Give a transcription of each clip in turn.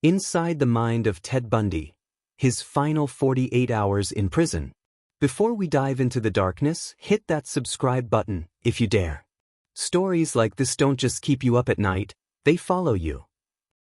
Inside the mind of Ted Bundy, his final 48 hours in prison. Before we dive into the darkness, hit that subscribe button, if you dare. Stories like this don't just keep you up at night, they follow you.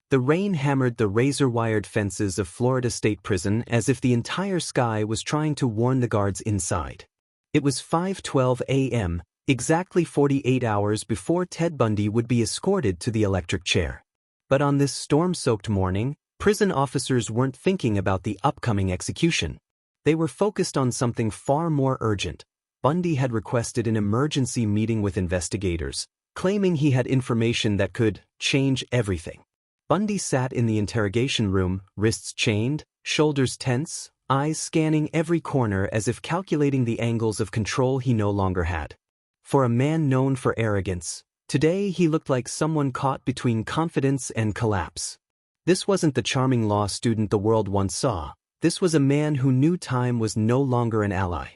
The rain hammered the razor-wired fences of Florida State Prison as if the entire sky was trying to warn the guards inside. It was 5:12 a.m., exactly 48 hours before Ted Bundy would be escorted to the electric chair. But on this storm-soaked morning, prison officers weren't thinking about the upcoming execution. They were focused on something far more urgent. Bundy had requested an emergency meeting with investigators, claiming he had information that could change everything. Bundy sat in the interrogation room, wrists chained, shoulders tense, eyes scanning every corner as if calculating the angles of control he no longer had. For a man known for arrogance, today he looked like someone caught between confidence and collapse. This wasn't the charming law student the world once saw. This was a man who knew time was no longer an ally.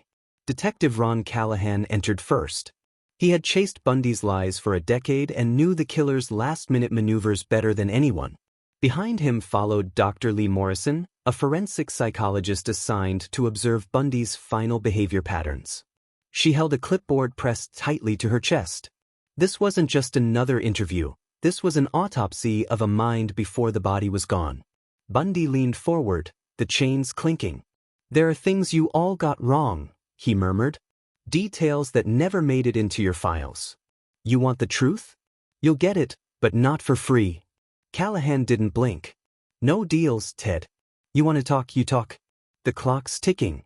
Detective Ron Callahan entered first. He had chased Bundy's lies for a decade and knew the killer's last-minute maneuvers better than anyone. Behind him followed Dr. Lee Morrison, a forensic psychologist assigned to observe Bundy's final behavior patterns. She held a clipboard pressed tightly to her chest. This wasn't just another interview. This was an autopsy of a mind before the body was gone. Bundy leaned forward, the chains clinking. "There are things you all got wrong," he murmured. "Details that never made it into your files. You want the truth? You'll get it, but not for free." Callahan didn't blink. "No deals, Ted. You want to talk, you talk. The clock's ticking."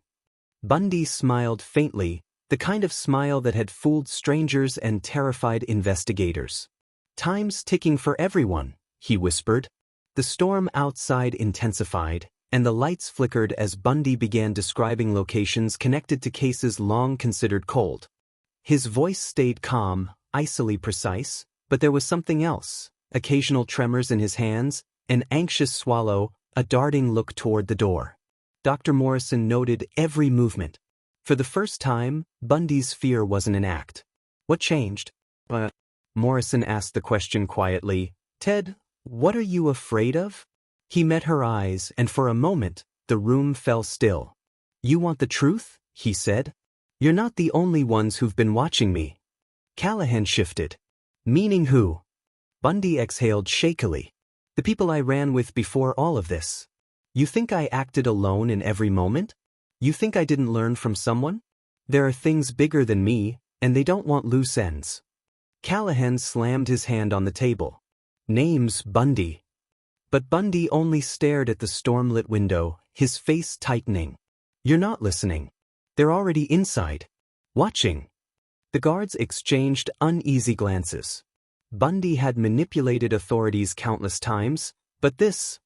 Bundy smiled faintly, the kind of smile that had fooled strangers and terrified investigators. "Time's ticking for everyone," he whispered. The storm outside intensified, and the lights flickered as Bundy began describing locations connected to cases long considered cold. His voice stayed calm, icily precise, but there was something else: occasional tremors in his hands, an anxious swallow, a darting look toward the door. Dr. Morrison noted every movement. For the first time, Bundy's fear wasn't an act. "What changed?" Morrison asked the question quietly. "Ted, what are you afraid of?" He met her eyes, and for a moment, the room fell still. "You want the truth?" he said. "You're not the only ones who've been watching me." Callahan shifted. "Meaning who?" Bundy exhaled shakily. "The people I ran with before all of this. You think I acted alone in every moment? You think I didn't learn from someone? There are things bigger than me, and they don't want loose ends." Callahan slammed his hand on the table. "Name's Bundy." But Bundy only stared at the storm-lit window, his face tightening. "You're not listening. They're already inside. Watching." The guards exchanged uneasy glances. Bundy had manipulated authorities countless times, but this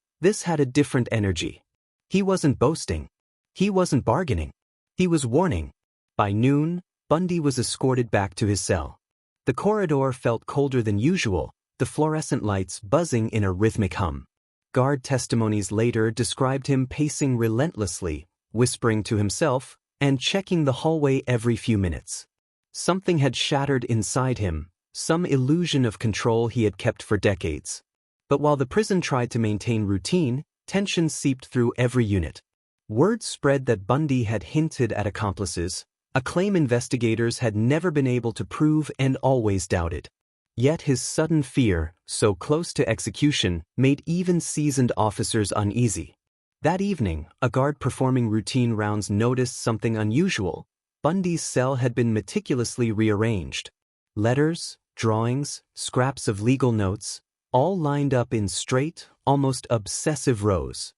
had a different energy. He wasn't boasting. He wasn't bargaining. He was warning. By noon, Bundy was escorted back to his cell. The corridor felt colder than usual, the fluorescent lights buzzing in a rhythmic hum. Guard testimonies later described him pacing relentlessly, whispering to himself, and checking the hallway every few minutes. Something had shattered inside him, some illusion of control he had kept for decades. But while the prison tried to maintain routine, tension seeped through every unit. Word spread that Bundy had hinted at accomplices, a claim investigators had never been able to prove and always doubted. Yet his sudden fear, so close to execution, made even seasoned officers uneasy. That evening, a guard performing routine rounds noticed something unusual. Bundy's cell had been meticulously rearranged. Letters, drawings, scraps of legal notes, all lined up in straight, almost obsessive rows.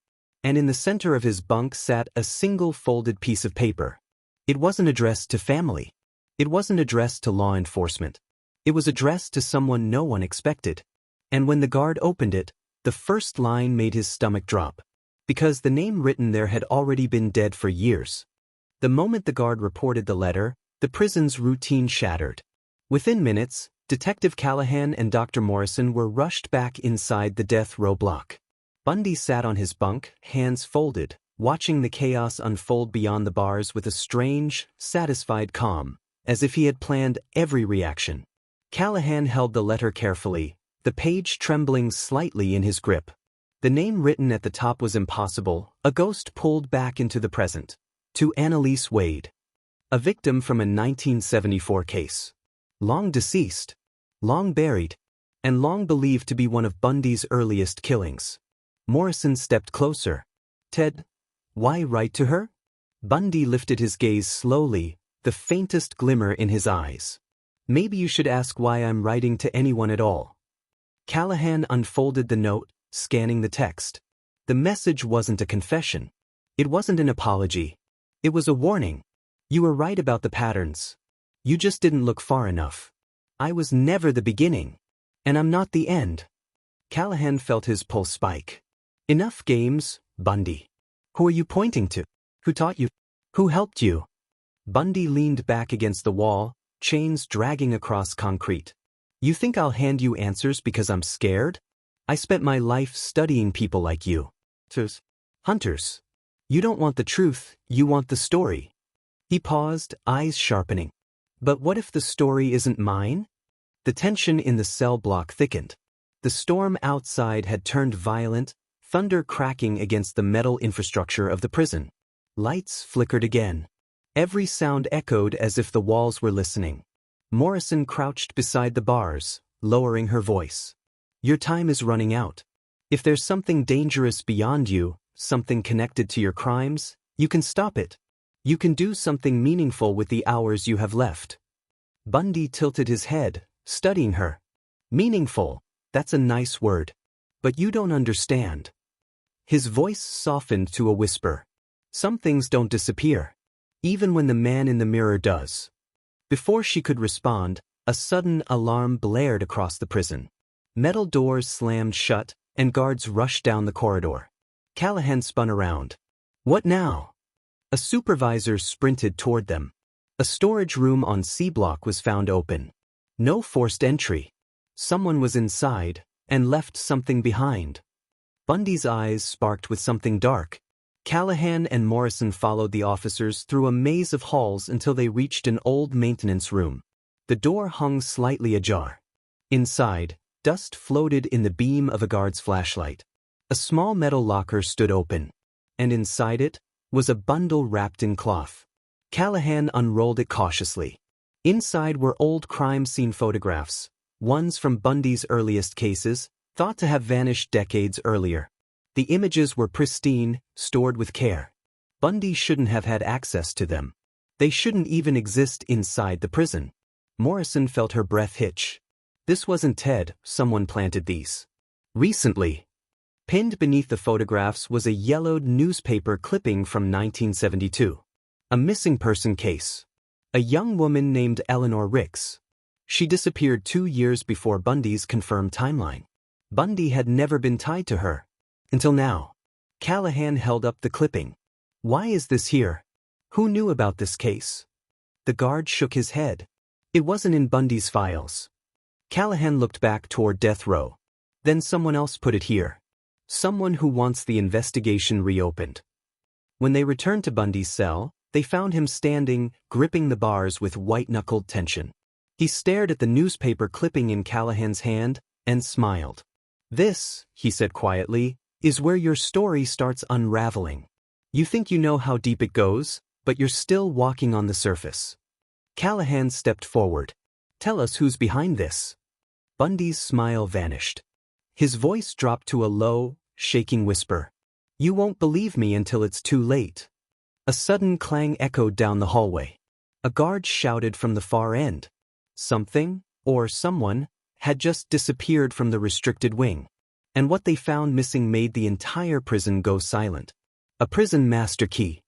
And in the center of his bunk sat a single folded piece of paper. It wasn't addressed to family. It wasn't addressed to law enforcement. It was addressed to someone no one expected. And when the guard opened it, the first line made his stomach drop. Because the name written there had already been dead for years. The moment the guard reported the letter, the prison's routine shattered. Within minutes, Detective Callahan and Dr. Morrison were rushed back inside the death row block. Bundy sat on his bunk, hands folded, watching the chaos unfold beyond the bars with a strange, satisfied calm, as if he had planned every reaction. Callahan held the letter carefully, the page trembling slightly in his grip. The name written at the top was impossible, a ghost pulled back into the present. To Annalise Wade. A victim from a 1974 case. Long deceased. Long buried. And long believed to be one of Bundy's earliest killings. Morrison stepped closer. Ted, why write to her? Bundy lifted his gaze slowly, the faintest glimmer in his eyes. Maybe you should ask why I'm writing to anyone at all. Callahan unfolded the note, scanning the text. The message wasn't a confession. It wasn't an apology. It was a warning. You were right about the patterns. You just didn't look far enough. I was never the beginning. And I'm not the end. Callahan felt his pulse spike. Enough games, Bundy. Who are you pointing to? Who taught you? Who helped you? Bundy leaned back against the wall, chains dragging across concrete. You think I'll hand you answers because I'm scared? I spent my life studying people like you. Hunters. You don't want the truth, you want the story. He paused, eyes sharpening. But what if the story isn't mine? The tension in the cell block thickened. The storm outside had turned violent, thunder cracking against the metal infrastructure of the prison. Lights flickered again. Every sound echoed as if the walls were listening. Morrison crouched beside the bars, lowering her voice. Your time is running out. If there's something dangerous beyond you, something connected to your crimes, you can stop it. You can do something meaningful with the hours you have left. Bundy tilted his head, studying her. Meaningful, that's a nice word. But you don't understand. His voice softened to a whisper. Some things don't disappear. Even when the man in the mirror does. Before she could respond, a sudden alarm blared across the prison. Metal doors slammed shut, and guards rushed down the corridor. Callahan spun around. What now? A supervisor sprinted toward them. A storage room on C block was found open. No forced entry. Someone was inside, and left something behind. Bundy's eyes sparked with something dark. Callahan and Morrison followed the officers through a maze of halls until they reached an old maintenance room. The door hung slightly ajar. Inside, dust floated in the beam of a guard's flashlight. A small metal locker stood open, and inside it was a bundle wrapped in cloth. Callahan unrolled it cautiously. Inside were old crime scene photographs, ones from Bundy's earliest cases, thought to have vanished decades earlier. The images were pristine, stored with care. Bundy shouldn't have had access to them. They shouldn't even exist inside the prison. Morrison felt her breath hitch. This wasn't Ted, someone planted these. Recently. Pinned beneath the photographs was a yellowed newspaper clipping from 1972. A missing person case. A young woman named Eleanor Ricks. She disappeared 2 years before Bundy's confirmed timeline. Bundy had never been tied to her. Until now. Callahan held up the clipping. Why is this here? Who knew about this case? The guard shook his head. It wasn't in Bundy's files. Callahan looked back toward death row. Then someone else put it here. Someone who wants the investigation reopened. When they returned to Bundy's cell, they found him standing, gripping the bars with white-knuckled tension. He stared at the newspaper clipping in Callahan's hand and smiled. This, he said quietly, is where your story starts unraveling. You think you know how deep it goes, but you're still walking on the surface. Callahan stepped forward. Tell us who's behind this. Bundy's smile vanished. His voice dropped to a low, shaking whisper. You won't believe me until it's too late. A sudden clang echoed down the hallway. A guard shouted from the far end. Something, or someone, had just disappeared from the restricted wing. And what they found missing made the entire prison go silent. A prison master key.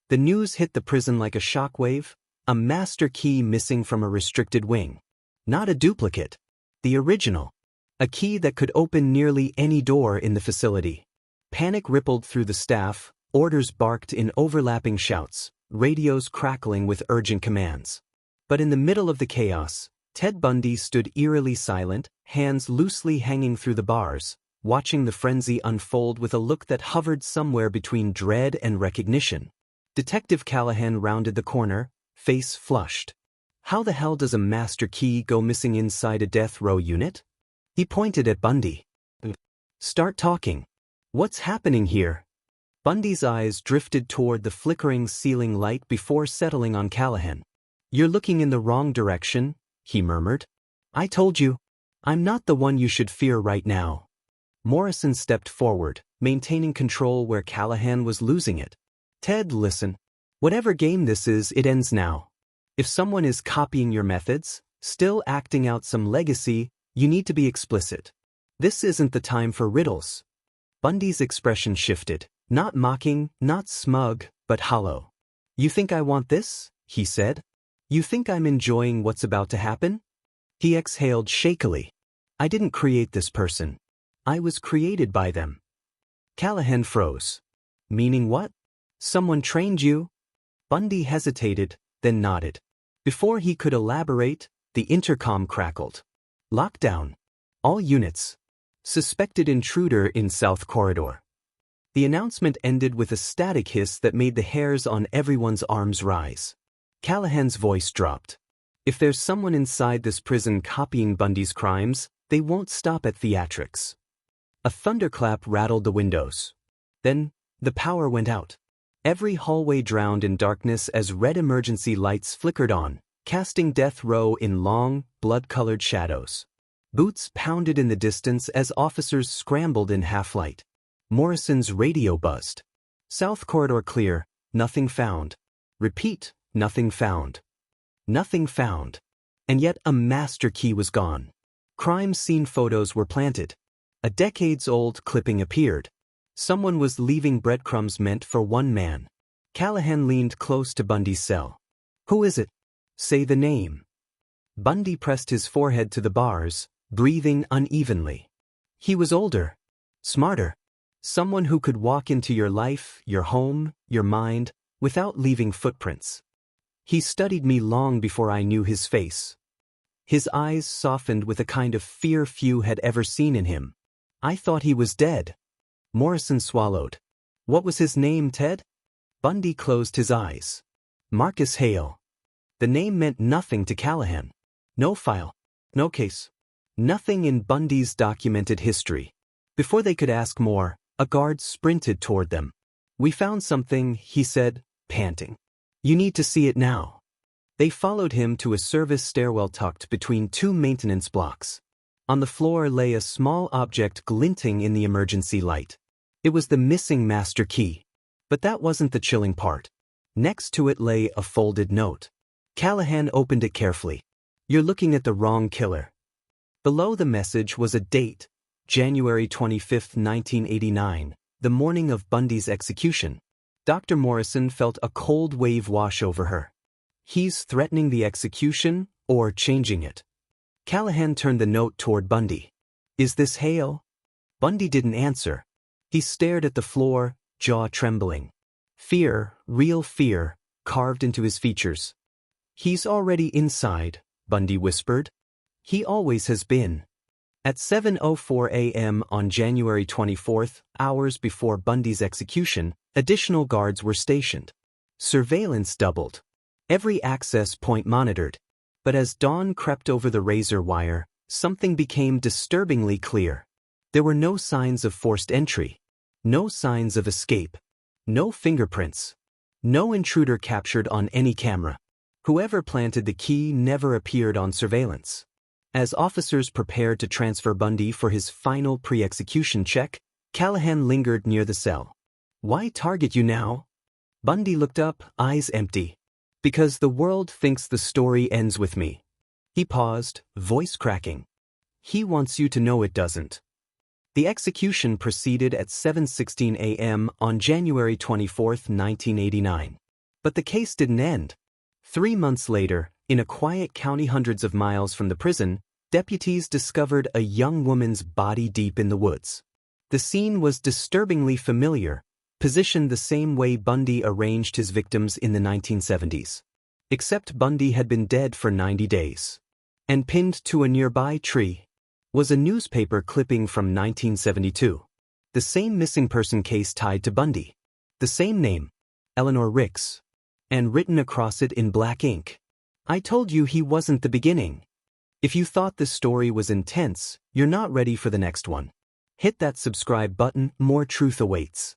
The news hit the prison like a shockwave. A master key missing from a restricted wing. Not a duplicate. The original. A key that could open nearly any door in the facility. Panic rippled through the staff, orders barked in overlapping shouts, radios crackling with urgent commands. But in the middle of the chaos, Ted Bundy stood eerily silent, hands loosely hanging through the bars, watching the frenzy unfold with a look that hovered somewhere between dread and recognition. Detective Callahan rounded the corner, face flushed. How the hell does a master key go missing inside a death row unit? He pointed at Bundy. Start talking. What's happening here? Bundy's eyes drifted toward the flickering ceiling light before settling on Callahan. You're looking in the wrong direction, he murmured. I told you. I'm not the one you should fear right now. Morrison stepped forward, maintaining control where Callahan was losing it. Ted, listen. Whatever game this is, it ends now. If someone is copying your methods, still acting out some legacy, you need to be explicit. This isn't the time for riddles. Bundy's expression shifted, not mocking, not smug, but hollow. You think I want this? He said. You think I'm enjoying what's about to happen? He exhaled shakily. I didn't create this person. I was created by them. Callahan froze. Meaning what? Someone trained you? Bundy hesitated, then nodded. Before he could elaborate, the intercom crackled. Lockdown. All units. Suspected intruder in South Corridor. The announcement ended with a static hiss that made the hairs on everyone's arms rise. Callahan's voice dropped. If there's someone inside this prison copying Bundy's crimes, they won't stop at theatrics. A thunderclap rattled the windows. Then, the power went out. Every hallway drowned in darkness as red emergency lights flickered on, casting death row in long, blood-colored shadows. Boots pounded in the distance as officers scrambled in half-light. Morrison's radio buzzed. South Corridor clear, nothing found. Repeat, nothing found. Nothing found. And yet a master key was gone. Crime scene photos were planted. A decades-old clipping appeared. Someone was leaving breadcrumbs meant for one man. Callahan leaned close to Bundy's cell. Who is it? Say the name. Bundy pressed his forehead to the bars, breathing unevenly. He was older. Smarter. Someone who could walk into your life, your home, your mind, without leaving footprints. He studied me long before I knew his face. His eyes softened with a kind of fear few had ever seen in him. I thought he was dead. Morrison swallowed. What was his name, Ted? Bundy closed his eyes. Marcus Hale. The name meant nothing to Callahan. No file. No case. Nothing in Bundy's documented history. Before they could ask more, a guard sprinted toward them. We found something, he said, panting. You need to see it now. They followed him to a service stairwell tucked between two maintenance blocks. On the floor lay a small object glinting in the emergency light. It was the missing master key. But that wasn't the chilling part. Next to it lay a folded note. Callahan opened it carefully. You're looking at the wrong killer. Below the message was a date, January 25, 1989, the morning of Bundy's execution. Dr. Morrison felt a cold wave wash over her. He's threatening the execution or changing it. Callahan turned the note toward Bundy. Is this Hale? Bundy didn't answer. He stared at the floor, jaw trembling. Fear, real fear, carved into his features. He's already inside, Bundy whispered. He always has been. At 7:04 a.m. on January 24th, hours before Bundy's execution, additional guards were stationed. Surveillance doubled. Every access point monitored. But as dawn crept over the razor wire, something became disturbingly clear. There were no signs of forced entry. No signs of escape. No fingerprints. No intruder captured on any camera. Whoever planted the key never appeared on surveillance. As officers prepared to transfer Bundy for his final pre-execution check, Callahan lingered near the cell. Why target you now? Bundy looked up, eyes empty. Because the world thinks the story ends with me. He paused, voice cracking. He wants you to know it doesn't. The execution proceeded at 7:16 a.m. on January 24, 1989. But the case didn't end. 3 months later, in a quiet county hundreds of miles from the prison, deputies discovered a young woman's body deep in the woods. The scene was disturbingly familiar, positioned the same way Bundy arranged his victims in the 1970s. Except Bundy had been dead for 90 days. And pinned to a nearby tree was a newspaper clipping from 1972. The same missing person case tied to Bundy. The same name, Eleanor Ricks. And written across it in black ink. I told you he wasn't the beginning. If you thought this story was intense, you're not ready for the next one. Hit that subscribe button, more truth awaits.